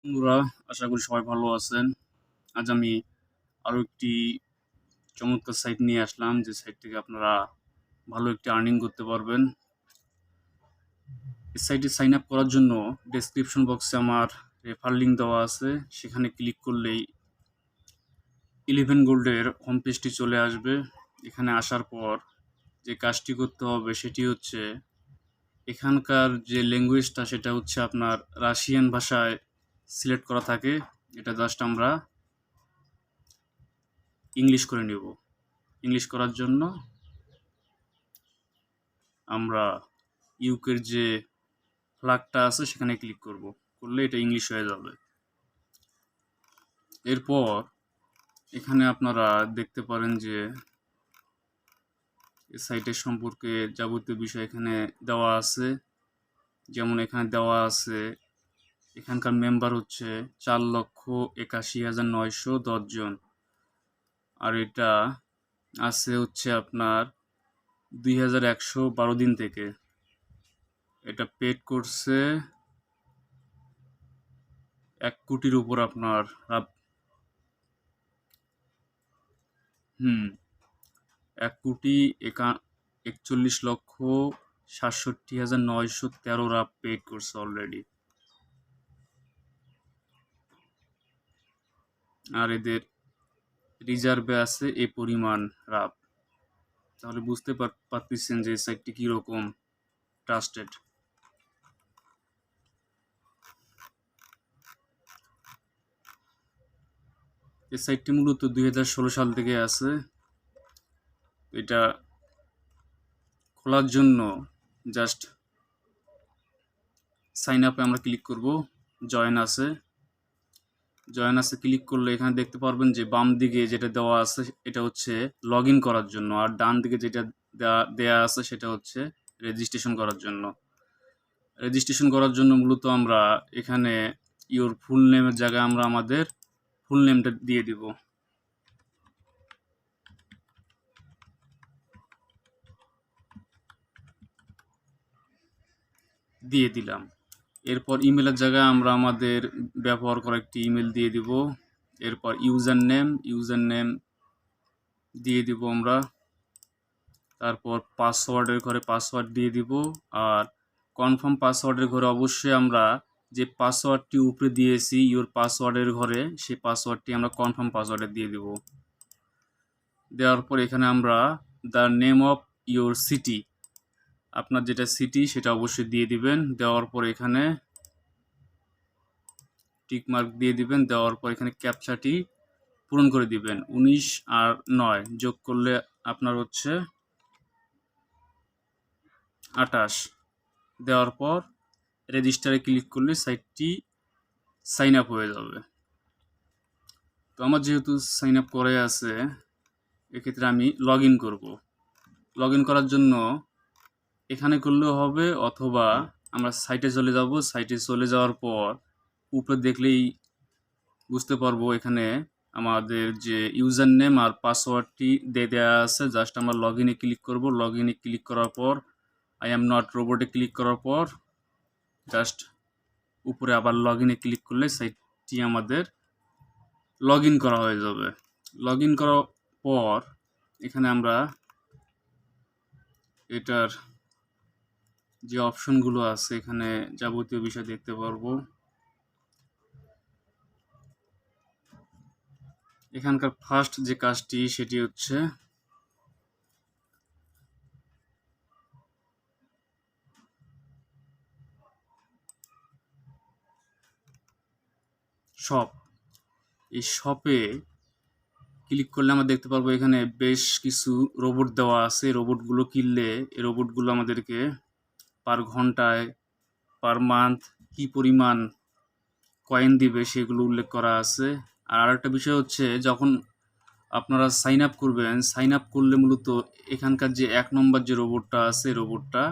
বন্ধুরা, আশা করি সবাই ভালো আছেন। আজ আমি আরো একটি চমৎকার সাইট নিয়ে আসলাম, যে সাইট থেকে আপনারা ভালো একটি আর্নিং করতে পারবেন। এই সাইটে সাইন আপ করার জন্য ডেসক্রিপশন বক্সে আমার রেফার লিঙ্ক দেওয়া আছে। সেখানে ক্লিক করলেই 11 গোল্ডের হোম পেজটি চলে আসবে। এখানে আসার পর যে কাজটি করতে হবে সেটি হচ্ছে, এখানকার যে ল্যাঙ্গুয়েজটা সেটা হচ্ছে আপনার রাশিয়ান ভাষায় সিলেক্ট করা থাকে। এটা জাস্ট আমরা ইংলিশ করে নেব। ইংলিশ করার জন্য আমরা ইউকের যে ফ্ল্যাগটা আছে সেখানে ক্লিক করব। করলে এটা ইংলিশ হয়ে যাবে। এরপর এখানে আপনারা দেখতে পারেন যে এই সাইটের সম্পর্কে যাবতীয় বিষয় এখানে দেওয়া আছে। যেমন এখানে দেওয়া আছে এখানকার মেম্বার হচ্ছে 4,81,910 জন। আর এটা আছে হচ্ছে আপনার 2112 দিন থেকে। এটা পেড করছে 1 কোটির উপর আপনার 1,41,67,913 রাপ পেড করছে অলরেডি। আর এদের রিজার্ভে আছে এই পরিমাণ রাপ। তাহলে বুঝতে পারতেছেন যে এই সাইটটি কীরকম ট্রাস্টেড। এই সাইটটি মূলত 2016 সাল থেকে আছে। এটা খোলার জন্য জাস্ট সাইন আপে আমরা ক্লিক করব। জয়েন আছে ক্লিক করলে এখানে দেখতে পারবেন যে বাম দিকে যেটা দেওয়া আছে এটা হচ্ছে লগ ইন করার জন্য, আর ডান দিকে যেটা দেয়া আছে সেটা হচ্ছে রেজিস্ট্রেশন করার জন্য। রেজিস্ট্রেশন করার জন্য মূলত আমরা এখানে ইওর ফুল নেমের জায়গায় আমরা আমাদের ফুল নেমটা দিয়ে দিব। দিয়ে দিলাম। এরপর ইমেলের জায়গায় আমরা আমাদের ব্যবহার করা একটি ইমেল দিয়ে দিব। এরপর ইউজার নেম দিয়ে দিব আমরা। তারপর পাসওয়ার্ডের ঘরে পাসওয়ার্ড দিয়ে দিব। আর কনফার্ম পাসওয়ার্ডের ঘরে অবশ্যই আমরা যে পাসওয়ার্ডটি উপরে দিয়েছি ইওর পাসওয়ার্ডের ঘরে, সেই পাসওয়ার্ডটি আমরা কনফার্ম পাসওয়ার্ডে দিয়ে দিব। দেওয়ার পর এখানে আমরা the name of your city, আপনার যেটা সিটি সেটা অবশ্যই দিয়ে দিবেন। দেওয়ার পর এখানে টিক মার্ক দিয়ে দিবেন। দেওয়ার পর এখানে ক্যাপচাটি পূরণ করে দিবেন। 19 আর 9 যোগ করলে আপনার হচ্ছে 28। দেওয়ার পর রেজিস্টারে ক্লিক করলে সাইটটি সাইন আপ হয়ে যাবে। তো আমার যেহেতু সাইন আপ করে আছে, এক্ষেত্রে আমি লগ ইন করবো। লগ ইন করার জন্য এখানে করলেও হবে, অথবা আমরা সাইটে চলে যাব। সাইটে চলে যাওয়ার পর উপরে দেখলেই বুঝতে পারবো এখানে আমাদের যে ইউজার নেম আর পাসওয়ার্ডটি দেওয়া আছে। জাস্ট আমরা লগ ইনে ক্লিক করব। লগ ইনে ক্লিক করার পর আই এম নট রোবটে ক্লিক করার পর জাস্ট উপরে আবার লগ ইনে ক্লিক করলে সাইটটি আমাদের লগ ইন করা হয়ে যাবে। লগ ইন করার পর এখানে আমরা এটার যে অপশনগুলো আছে এখানে যাবতীয় বিষয় দেখতে পারবো। এখানকার ফার্স্ট যে কাজটি সেটি হচ্ছে শপ। এই শপে ক্লিক করলে আমরা দেখতে পারবো এখানে বেশ কিছু রোবট দেওয়া আছে। রোবটগুলো কিনলে এই রোবটগুলো আমাদেরকে পার ঘন্টায় পার মান্থ কি পরিমাণ কয়েন দিবে সেগুলো উল্লেখ করা আছে। আর আরেকটা বিষয় হচ্ছে, যখন আপনারা সাইন আপ করবেন, সাইন আপ করলে মূলত এখানকার যে 1 নম্বর যে রোবটটা আছে রোবটটা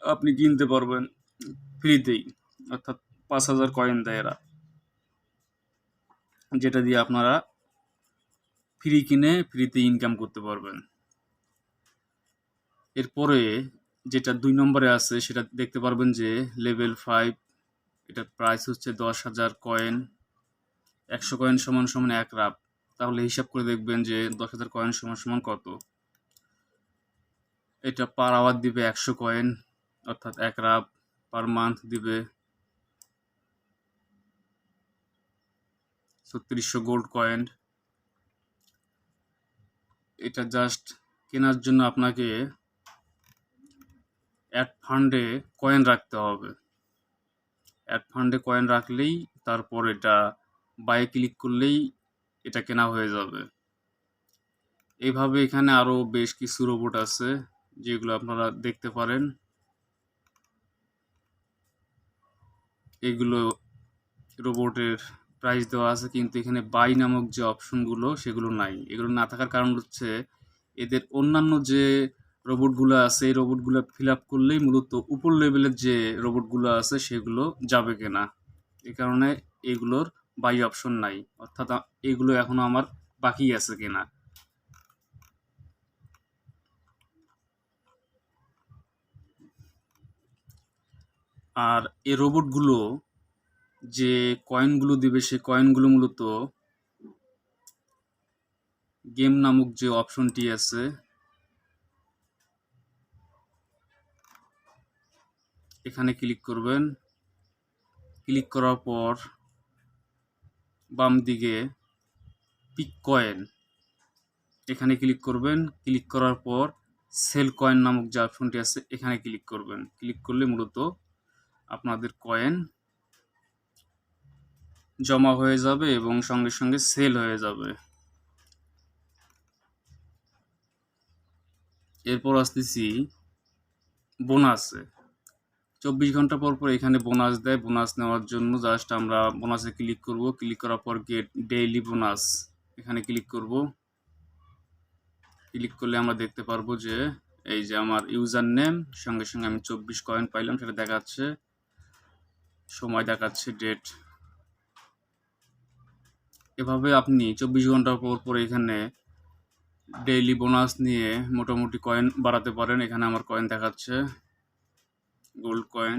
আপনি কিনতে পারবেন ফ্রিতেই, অর্থাৎ 5,000 কয়েন দেয় এরা, যেটা দিয়ে আপনারা ফ্রি কিনে ফ্রিতে ইনকাম করতে পারবেন। এরপরে যেটা 2 নম্বরে আছে সেটা দেখতে পারবেন যে লেভেল 5, এটার প্রাইস হচ্ছে 10,000 কয়েন। 100 কয়েন সমান সমান 1 রাপ। তাহলে হিসাব করে দেখবেন যে 10,000 কয়েন সমান সমান কত। এটা পার আওয়ার দিবে 100 কয়েন, অর্থাৎ 1 রাপ। পার মান্থ দিবে 3600 গোল্ড কয়েন। এটা জাস্ট কেনার জন্য আপনাকে অ্যাড ফান্ডে কয়েন রাখতে হবে। অ্যাড ফান্ডে কয়েন রাখলেই তারপর এটা বাই ক্লিক করলেই এটা কেনা হয়ে যাবে। এইভাবে এখানে আরও বেশ কিছু রোবট আছে যেগুলো আপনারা দেখতে পারেন। এগুলো রোবটের প্রাইস দেওয়া আছে, কিন্তু এখানে বাই নামক যে অপশনগুলো সেগুলো নাই। এগুলো না থাকার কারণ হচ্ছে এদের অন্যান্য যে রোবটগুলো আছে এই রোবটগুলো ফিল আপ করলেই মূলত উপর লেভেলের যে রোবটগুলো আছে সেগুলো যাবে কিনা। এই কারণে এগুলোর বাই অপশন নাই, অর্থাৎ এগুলো এখনো আমার বাকি আছে কিনা। আর এই রোবটগুলো যে কয়েনগুলো দিবে সেই কয়েনগুলো মূলত গেম নামক যে অপশনটি আছে এখানে ক্লিক করবেন। ক্লিক করার পর বাম দিকে পিক কয়েন এখানে ক্লিক করবেন। ক্লিক করার পর সেল কয়েন নামক যে অপশনটি আছে এখানে ক্লিক করবেন। ক্লিক করলে মূলত আপনাদের কয়েন জমা হয়ে যাবে এবং সঙ্গে সঙ্গে সেল হয়ে যাবে। এরপর আসতেছি বোনাসে। 24 ঘন্টা পর পর এখানে বোনাস দেয়। বোনাস নেওয়ার জন্য জাস্ট আমরা বোনাসে ক্লিক করব। ক্লিক করার পর গেট ডেইলি বোনাস এখানে ক্লিক করব। ক্লিক করলে আমরা দেখতে পারবো যে এই যে আমার ইউজার নেম সঙ্গে সঙ্গে আমি 24 কয়েন পাইলাম সেটা দেখাচ্ছে, সময় দেখাচ্ছে, ডেট। এভাবে আপনি 24 ঘন্টা পর পর এখানে ডেইলি বোনাস নিয়ে মোটামুটি কয়েন বাড়াতে পারেন। এখানে আমার কয়েন দেখাচ্ছে গোল্ড কয়েন।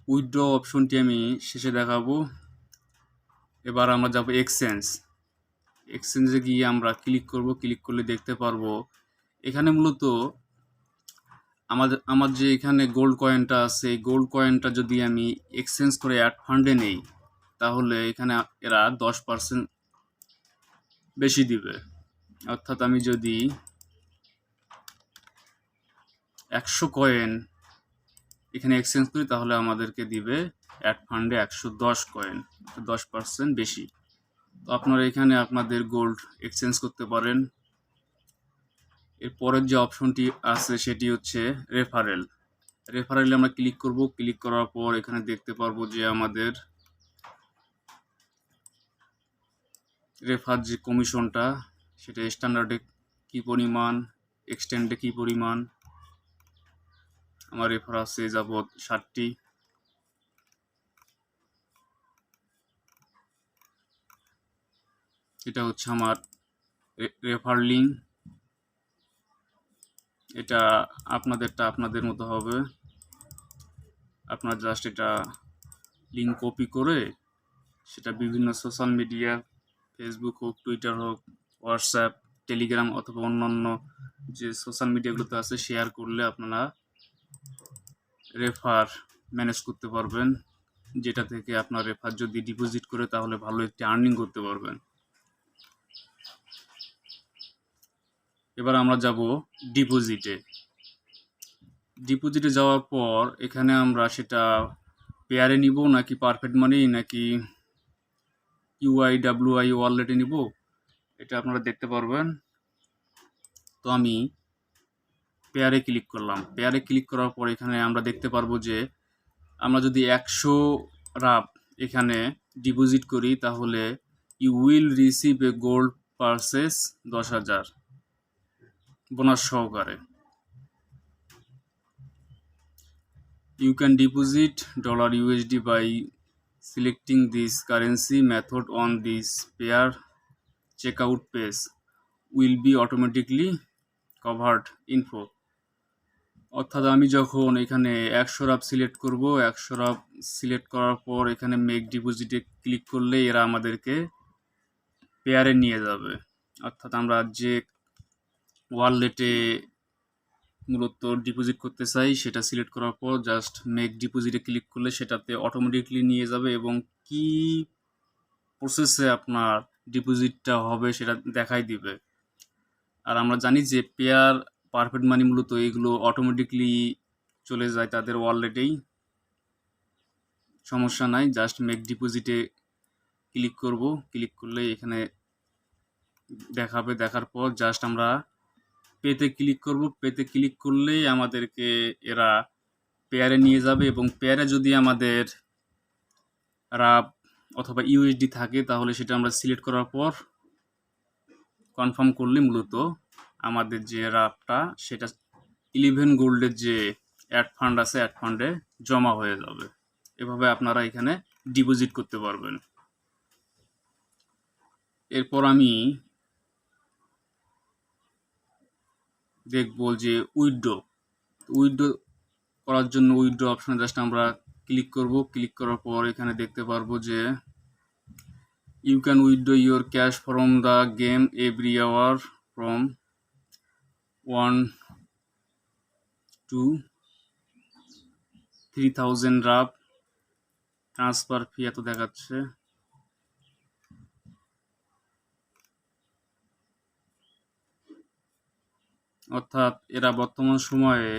উইথড্র অপশনটি আমি শেষে দেখাবো। এবার আমরা যাব এক্সচেঞ্জে গিয়ে আমরা ক্লিক করব। ক্লিক করলে দেখতে পারবো এখানে মূলত আমার যে এখানে গোল্ড কয়েনটা আছে এই গোল্ড কয়েনটা যদি আমি এক্সচেঞ্জ করে অ্যাড ফান্ডে নেই তাহলে এখানে এরা 10% বেশি দিবে। অর্থাৎ আমি যদি 100 কয়েন এখানে এক্সচেঞ্জ করি তাহলে আমাদেরকে দিবে অ্যাড ফান্ডে 110 কয়েন, 10% বেশি। তো আপনারা এখানে আপনাদের গোল্ড এক্সচেঞ্জ করতে পারেন। এর পরের যে অপশনটি আছে সেটি হচ্ছে রেফারেলে আমরা ক্লিক করব। ক্লিক করার পর এখানে দেখতে পারবো যে আমাদের রেফার যে কমিশনটা সেটা স্ট্যান্ডার্ডে কী পরিমাণ, এক্সটেন্ডে কী পরিমাণ। আমার রেফার আছে যাবৎ 60টি। এটা হচ্ছে আমার রেফার লিঙ্ক। এটা আপনাদেরটা আপনাদের মতো হবে। আপনার জাস্ট এটা লিঙ্ক কপি করে সেটা বিভিন্ন সোশ্যাল মিডিয়া, ফেসবুক হোক, টুইটার হোক, হোয়াটসঅ্যাপ, টেলিগ্রাম অথবা অন্যান্য যে সোশ্যাল মিডিয়াগুলোতে আছে শেয়ার করলে আপনারা রেফার ম্যানেজ করতে পারবেন, যেটা থেকে আপনার রেফার যদি ডিপোজিট করে তাহলে ভালো একটি আর্নিং করতে পারবেন। এবার আমরা যাব ডিপোজিটে যাওয়ার পর এখানে আমরা সেটা পেয়ারে নিব নাকি পারফেক্ট মানি নাকি ইউআইডাব্লিউআই ওয়ালেটে নিব এটা আপনারা দেখতে পারবেন। তো আমি পেয়ারে ক্লিক করলাম। পেয়ারে ক্লিক করার পর এখানে আমরা দেখতে পারবো যে আমরা যদি 100 রাপ এখানে ডিপোজিট করি তাহলে you will receive a gold purchase 10,000 bonus সহকারে। You can deposit $USD by selecting this currency method on this pair checkout page will be automatically covered info. অর্থাৎ আমি যখন এখানে 100 রাপ সিলেক্ট করব, 100 রাপ সিলেক্ট করার পর এখানে মেক ডিপোজিটে ক্লিক করলে এরা আমাদেরকে পেয়ারে নিয়ে যাবে। অর্থাৎ আমরা যে ওয়ালেটে মূলত ডিপোজিট করতে চাই সেটা সিলেক্ট করার পর জাস্ট মেক ডিপোজিটে ক্লিক করলে সেটাতে অটোমেটিকলি নিয়ে যাবে এবং কি প্রসেসে আপনার ডিপোজিটটা হবে সেটা দেখাই দিবে। আর আমরা জানি যে পেয়ার পারফেক্ট মানি মূলত এগুলো অটোমেটিকলি চলে যায় তাদের ওয়ালেটেই, সমস্যা নাই। জাস্ট মেক ডিপোজিটে ক্লিক করব, ক্লিক করলে এখানে দেখাবে, দেখার পর জাস্ট আমরা পেতে ক্লিক করব, পেতে ক্লিক করলেই আমাদেরকে এরা পেয়ারে নিয়ে যাবে এবং পেয়ারে যদি আমাদের রাপ অথবা ইউএসডি থাকে তাহলে সেটা আমরা সিলেক্ট করার পর কনফার্ম করলে মূলত আমাদের যে রাপটা সেটা 11 গোল্ডের যে অ্যাড ফান্ড আছে অ্যাড ফান্ডে জমা হয়ে যাবে। এভাবে আপনারা এখানে ডিপোজিট করতে পারবেন। এরপর আমি দেখব যে উইথড্র করার জন্য উইথড্র অপশনে জাস্ট আমরা ক্লিক করব, ক্লিক করার পর এখানে দেখতে পারবো যে you can withdraw your cash from the game every hour from 1 to 3000 রাপ, ট্রান্সফার ফি এত দেখাচ্ছে। অর্থাৎ এরা বর্তমান সময়ে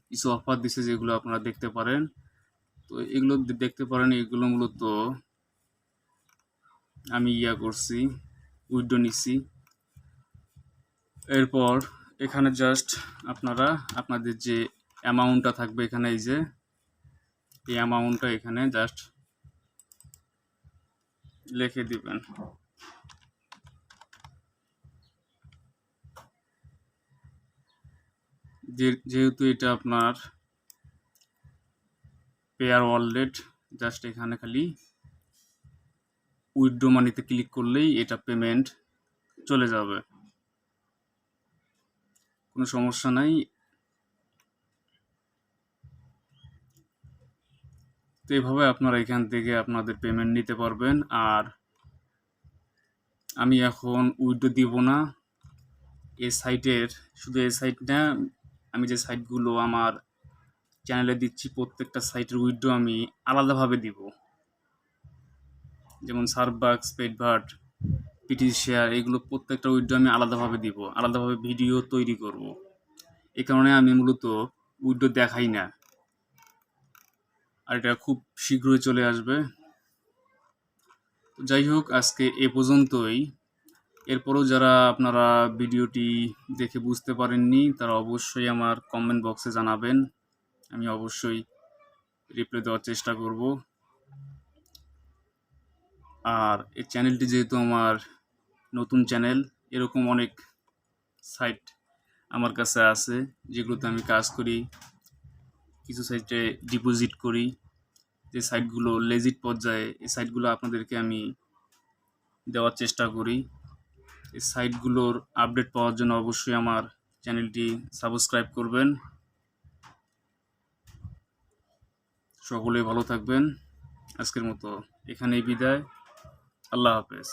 কিছু অফার দিছে যেগুলো আপনারা দেখতে পারেন। তো এগুলো দেখতে পারেন, এগুলো মূলত আমি করছি, উইথড্র নিছি। এরপর এখানে জাস্ট আপনারা আপনাদের যে অ্যামাউন্টটা থাকবে এখানে এই যে এই অ্যামাউন্টটা এখানে জাস্ট লিখে দিবেন। যেহেতু এটা আপনার পেয়ার ওয়ালেট, জাস্ট এখানে খালি উইথড্র মানিতে ক্লিক করলেই এটা পেমেন্ট চলে যাবে, কোনো সমস্যা নাই। তো এইভাবে আপনারা এখান থেকে আপনাদের পেমেন্ট নিতে পারবেন। আর আমি এখন উইথড্র দিব না এই সাইটের, শুধু এই সাইট না, আমি যে সাইটগুলো আমার চ্যানেলে দিচ্ছি প্রত্যেকটা সাইটের উইথড্র আমি আলাদাভাবে দিব। যেমন সার্ভবাক্স, পেডভার্ট, পিটি শেয়ার, এগুলো প্রত্যেকটা উইথড্র আমি আলাদাভাবে দিব, আলাদাভাবে ভিডিও তৈরি করব। এই কারণে আমি মূলত উইথড্র দেখাই না, আর এটা খুব শীঘ্রই চলে আসবে। যাই হোক, আজকে এ পর্যন্তই। এরপরও যারা আপনারা ভিডিওটি দেখে বুঝতে পারেননি তারা অবশ্যই আমার কমেন্ট বক্সে জানাবেন, আমি অবশ্যই রিপ্লাই দেওয়ার চেষ্টা করব। আর এই চ্যানেলটি যেহেতু আমার নতুন চ্যানেল, এরকম অনেক সাইট আমার কাছে আছে যেগুলোতে আমি কাজ করি, কিছু সাইটে ডিপোজিট করি। যে সাইটগুলো লেজিট পর্যায়ে, এই সাইটগুলো আপনাদেরকে আমি দেওয়ার চেষ্টা করি। এই সাইটগুলোর আপডেট পাওয়ার জন্য অবশ্যই আমার চ্যানেলটি সাবস্ক্রাইব করবেন। সকলেই ভালো থাকবেন। আজকের মতো এখানেই বিদায়। আল্লাহ হাফেজ।